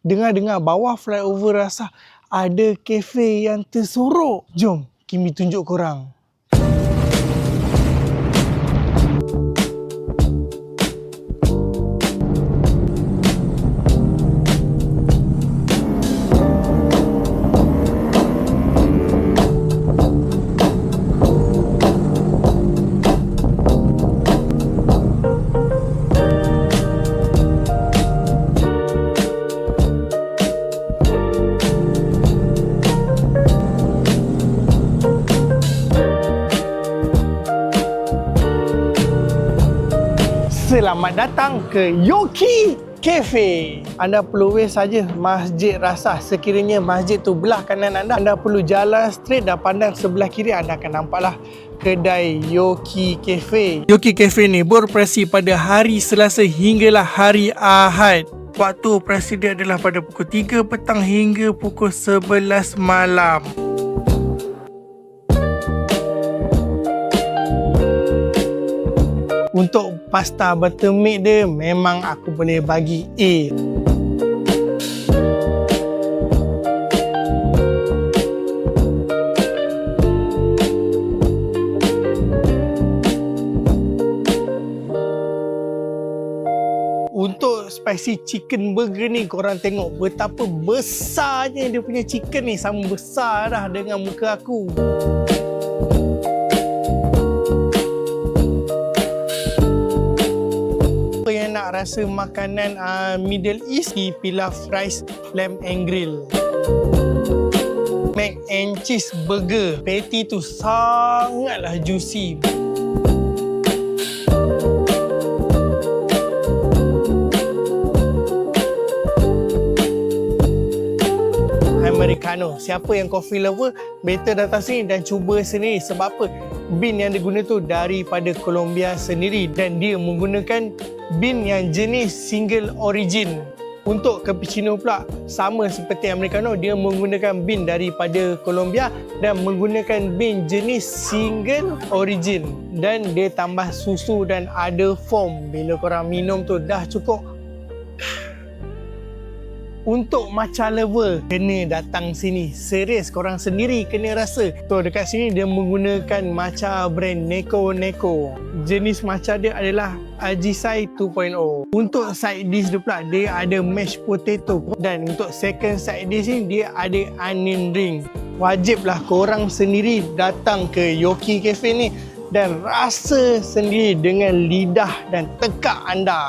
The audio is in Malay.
Dengar-dengar bawah flyover Rasah ada kafe yang tersorok. Jom, Kimi tunjuk korang. Selamat datang ke Yoki Cafe. Anda perlu wave saja Masjid Rasah. Sekiranya masjid tu belah kanan anda perlu jalan straight dan pandang sebelah kiri, anda akan nampaklah kedai Yoki Cafe. Yoki Cafe ni beroperasi pada hari Selasa hinggalah hari Ahad. Waktu operasi dia adalah pada pukul 3 petang hingga pukul 11 malam. Untuk pasta buttermilk dia memang aku boleh bagi A. Untuk spicy chicken burger ni, korang tengok betapa besarnya dia punya chicken ni. Sama besar dah dengan muka aku. Yang nak rasa makanan Middle East, pilaf rice lamb and grill, mac and cheese burger. Patty tu sangatlah juicy. Americano. Siapa yang coffee lover, better datang sini dan cuba sendiri. Sebab apa? Bean yang diguna tu daripada Colombia sendiri dan dia menggunakan bean yang jenis single origin. Untuk cappuccino pula sama seperti Americano, dia menggunakan bean daripada Colombia dan menggunakan bean jenis single origin, dan dia tambah susu dan ada foam. Bila korang minum tu dah cukup. Untuk matcha lover, kena datang sini. Serius, korang sendiri kena rasa. So, dekat sini dia menggunakan matcha brand Neko Neko. Jenis matcha dia adalah Ajisai 2.0. Untuk side dish dia pula, dia ada mashed potato. Dan untuk second side dish ni, dia ada onion ring. Wajiblah korang sendiri datang ke Yoki Cafe ni dan rasa sendiri dengan lidah dan tekak anda.